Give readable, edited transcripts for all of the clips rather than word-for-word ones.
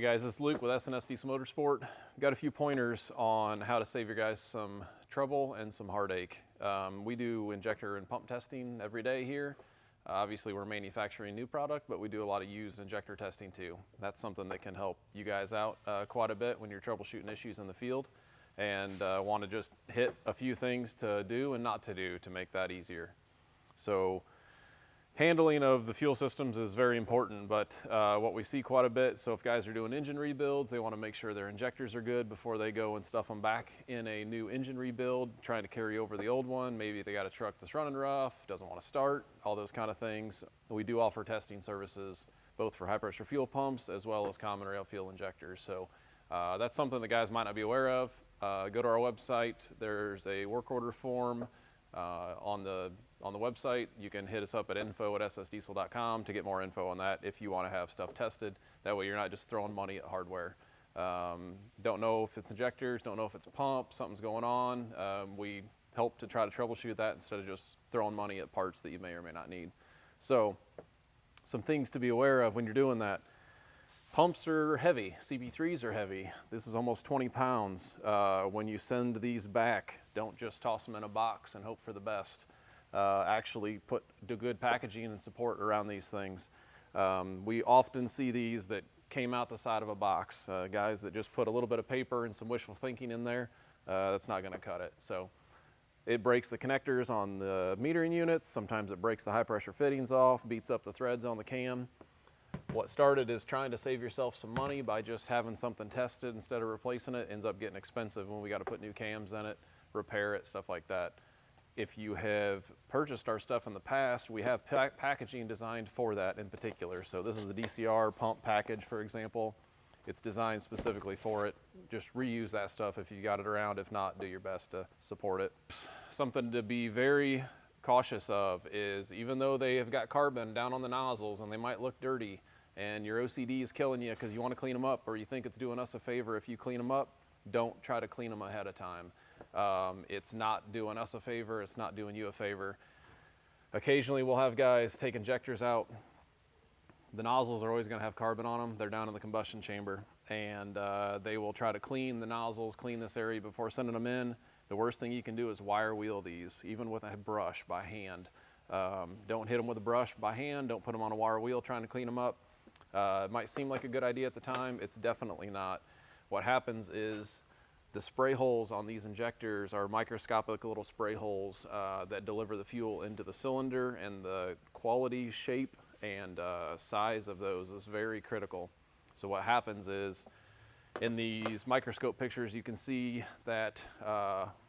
guys, it's Luke with SNS Diesel Motorsport. Got a few pointers on how to save your guys some trouble and some heartache. We do injector and pump testing every day here. Obviously we're manufacturing new product, but we do a lot of used injector testing too. That's something that can help you guys out quite a bit when you're troubleshooting issues in the field, and want to just hit a few things to do and not to do to make that easier. So handling of the fuel systems is very important, but what we see quite a bit, so if guys are doing engine rebuilds, they want to make sure their injectors are good before they go and stuff them back in a new engine rebuild, trying to carry over the old one. Maybe they got a truck that's running rough, doesn't want to start, all those kind of things. We do offer testing services both for high pressure fuel pumps as well as common rail fuel injectors. So that's something that guys might not be aware of. Go to our website. There's a work order form on the website. You can hit us up at info@ssdiesel.com to get more info on that if you want to have stuff tested. That way you're not just throwing money at hardware. Don't know if it's injectors, don't know if it's pump, something's going on. We help to try to troubleshoot that instead of just throwing money at parts that you may or may not need. So some things to be aware of when you're doing that. Pumps are heavy, CB3s are heavy. This is almost 20 pounds. When you send these back, don't just toss them in a box and hope for the best. Actually put good packaging and support around these things. We often see these that came out the side of a box. Guys that just put a little bit of paper and some wishful thinking in there, that's not gonna cut it. So it breaks the connectors on the metering units. Sometimes it breaks the high pressure fittings off, beats up the threads on the cam. What started as trying to save yourself some money by just having something tested instead of replacing it ends up getting expensive when we got to put new cams in it, repair it, stuff like that. If you have purchased our stuff in the past, we have packaging designed for that in particular. So this is a DCR pump package, for example. It's designed specifically for it. Just reuse that stuff if you got it around. If not, do your best to support it. Something to be very cautious of is, even though they have got carbon down on the nozzles and they might look dirty, and your OCD is killing you because you want to clean them up, or you think it's doing us a favor if you clean them up, don't try to clean them ahead of time. It's not doing us a favor, it's not doing you a favor. Occasionally we'll have guys take injectors out. The nozzles are always going to have carbon on them. They're down in the combustion chamber, and they will try to clean the nozzles, clean this area before sending them in. The worst thing you can do is wire wheel these, even with a brush by hand. Don't hit them with a brush by hand. Don't put them on a wire wheel trying to clean them up. It might seem like a good idea at the time. It's definitely not. What happens is the spray holes on these injectors are microscopic little spray holes that deliver the fuel into the cylinder, and the quality, shape, and size of those is very critical. So what happens is, in these microscope pictures, you can see that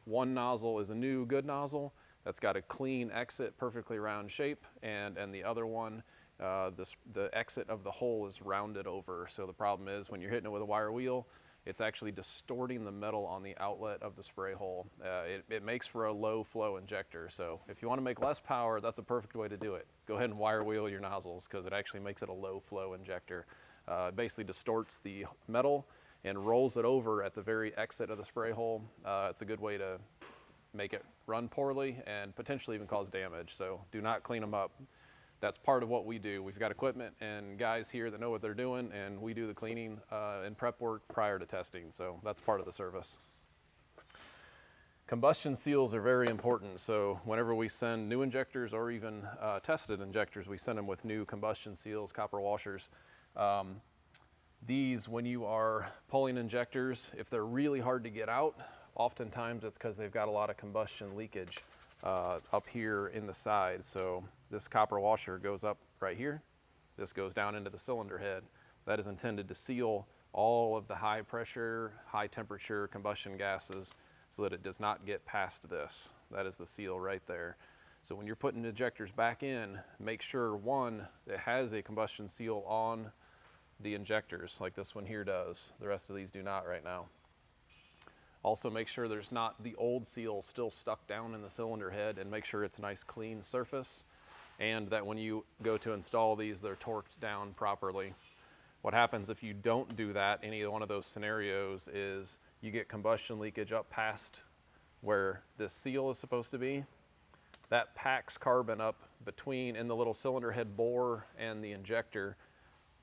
one nozzle is a new good nozzle that's got a clean exit, perfectly round shape, and the other one, the exit of the hole is rounded over. So the problem is, when you're hitting it with a wire wheel, it's actually distorting the metal on the outlet of the spray hole. It makes for a low flow injector. So if you want to make less power, that's a perfect way to do it. Go ahead and wire wheel your nozzles, because it actually makes it a low flow injector. It basically distorts the metal and rolls it over at the very exit of the spray hole. It's a good way to make it run poorly and potentially even cause damage. So do not clean them up. That's part of what we do. We've got equipment and guys here that know what they're doing, and we do the cleaning and prep work prior to testing. So that's part of the service. Combustion seals are very important. So whenever we send new injectors, or even tested injectors, we send them with new combustion seals, copper washers. These, when you are pulling injectors, if they're really hard to get out, oftentimes it's because they've got a lot of combustion leakage up here in the side. So this copper washer goes up right here. This goes down into the cylinder head. That is intended to seal all of the high pressure, high temperature combustion gases so that it does not get past this. That is the seal right there. So when you're putting injectors back in, make sure, one, it has a combustion seal on the injectors, like this one here does. The rest of these do not right now. Also make sure there's not the old seal still stuck down in the cylinder head, and make sure it's a nice clean surface, and that when you go to install these, they're torqued down properly. What happens if you don't do that, any one of those scenarios, is you get combustion leakage up past where this seal is supposed to be. That packs carbon up between, in the little cylinder head bore and the injector,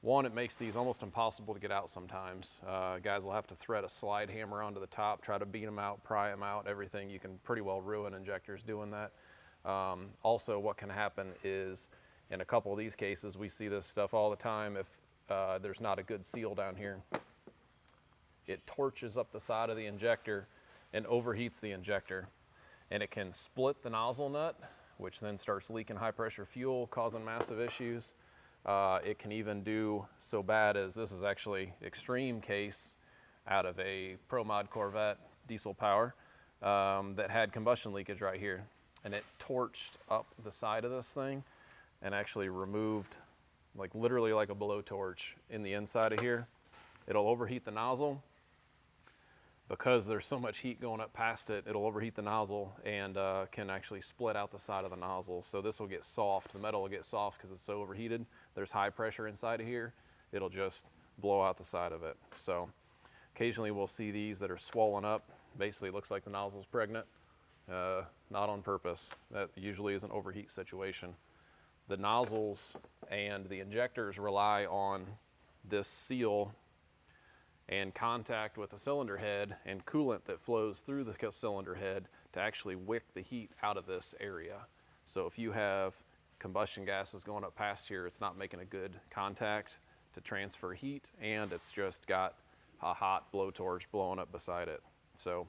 One, it makes these almost impossible to get out sometimes. Guys will have to thread a slide hammer onto the top, try to beat them out, pry them out, everything. You can pretty well ruin injectors doing that. Also, what can happen is, in a couple of these cases, we see this stuff all the time. If there's not a good seal down here, it torches up the side of the injector and overheats the injector. And it can split the nozzle nut, which then starts leaking high pressure fuel, causing massive issues. It can even do so bad as, this is actually extreme case out of a Pro Mod Corvette diesel power that had combustion leakage right here. And it torched up the side of this thing and actually removed, like literally like a blowtorch in the inside of here. It'll overheat the nozzle. Because there's so much heat going up past it, it'll overheat the nozzle and can actually split out the side of the nozzle. So this will get soft, the metal will get soft because it's so overheated. There's high pressure inside of here. It'll just blow out the side of it. So occasionally we'll see these that are swollen up. Basically it looks like the nozzle's pregnant, not on purpose. That usually is an overheat situation. The nozzles and the injectors rely on this seal and contact with the cylinder head and coolant that flows through the cylinder head to actually wick the heat out of this area. So if you have combustion gases going up past here, it's not making a good contact to transfer heat, and it's just got a hot blowtorch blowing up beside it. So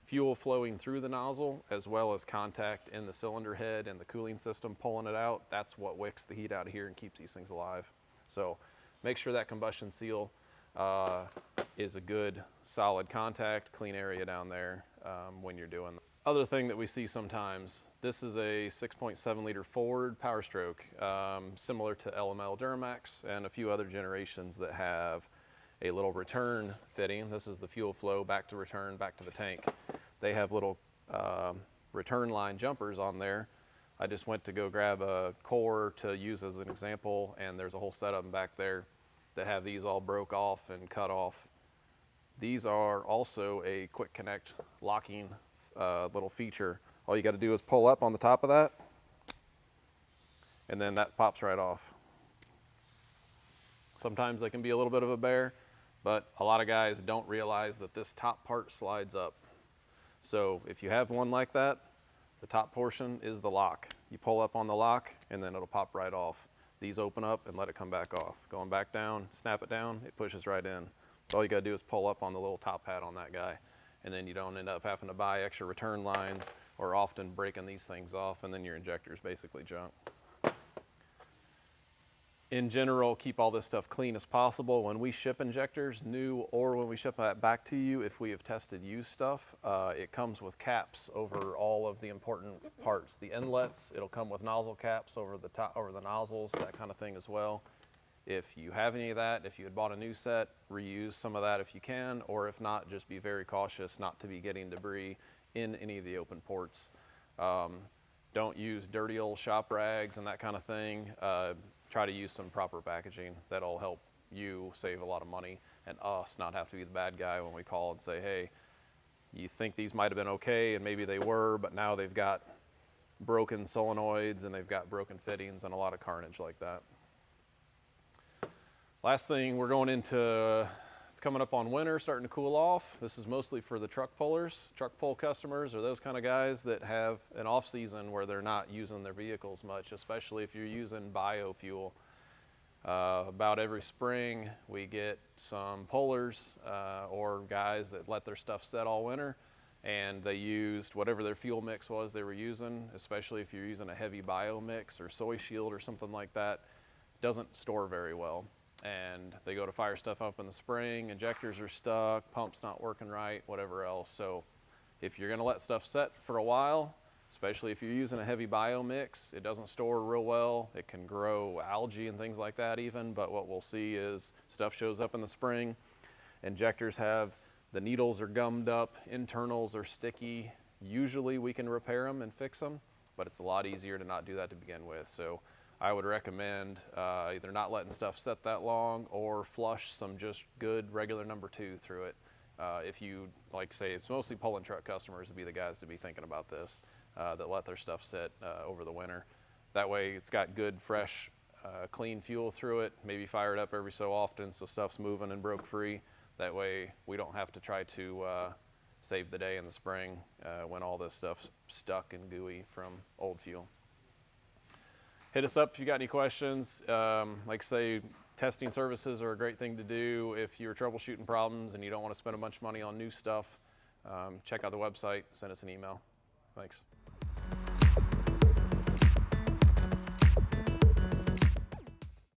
fuel flowing through the nozzle as well as contact in the cylinder head and the cooling system pulling it out, that's what wicks the heat out of here and keeps these things alive. So make sure that combustion seal is a good solid contact, clean area down there when you're doing that. Other thing that we see sometimes, this is a 6.7 liter Ford Power Stroke, similar to LML Duramax and a few other generations that have a little return fitting. This is the fuel flow back to return, back to the tank. They have little return line jumpers on there. I just went to go grab a core to use as an example, and there's a whole set of them back there that have these all broke off and cut off. These are also a quick connect locking little feature. All you got to do is pull up on the top of that, and then that pops right off. Sometimes they can be a little bit of a bear, but a lot of guys don't realize that this top part slides up. So if you have one like that, the top portion is the lock. You pull up on the lock and then it'll pop right off. These open up and let it come back off. Going back down, snap it down, it pushes right in. So all you gotta do is pull up on the little top hat on that guy, and then you don't end up having to buy extra return lines or often breaking these things off, and then your injector's basically junk. In general, keep all this stuff clean as possible. When we ship injectors, new or when we ship that back to you, if we have tested used stuff, it comes with caps over all of the important parts. The inlets, it'll come with nozzle caps over the top, over the nozzles, that kind of thing as well. If you have any of that, if you had bought a new set, reuse some of that if you can, or if not, just be very cautious not to be getting debris in any of the open ports. Don't use dirty old shop rags and that kind of thing. Try to use some proper packaging. That'll help you save a lot of money and us not have to be the bad guy when we call and say, hey, you think these might have been okay, and maybe they were, but now they've got broken solenoids and they've got broken fittings and a lot of carnage like that. Last thing, we're going into, it's coming up on winter, starting to cool off. This is mostly for the truck pullers, truck pull customers, or those kind of guys that have an off season where they're not using their vehicles much, especially if you're using biofuel. About every spring, we get some pullers or guys that let their stuff set all winter, and they used whatever their fuel mix was they were using, especially if you're using a heavy bio mix or soy shield or something like that, doesn't store very well. And they go to fire stuff up in the spring, injectors are stuck, pump's not working right, whatever else. So if you're gonna let stuff set for a while, especially if you're using a heavy bio mix, it doesn't store real well. It can grow algae and things like that even, but what we'll see is stuff shows up in the spring, injectors have, the needles are gummed up, internals are sticky. Usually we can repair them and fix them, but it's a lot easier to not do that to begin with. So I would recommend either not letting stuff set that long or flush some just good regular number 2 through it. If you, like say, it's mostly pulling truck customers to be the guys to be thinking about this, that let their stuff sit over the winter. That way it's got good fresh clean fuel through it, maybe fire it up every so often so stuff's moving and broke free. That way we don't have to try to save the day in the spring when all this stuff's stuck and gooey from old fuel. Hit us up if you got any questions. Like I say, testing services are a great thing to do if you're troubleshooting problems and you don't want to spend a bunch of money on new stuff. Check out the website, send us an email. Thanks.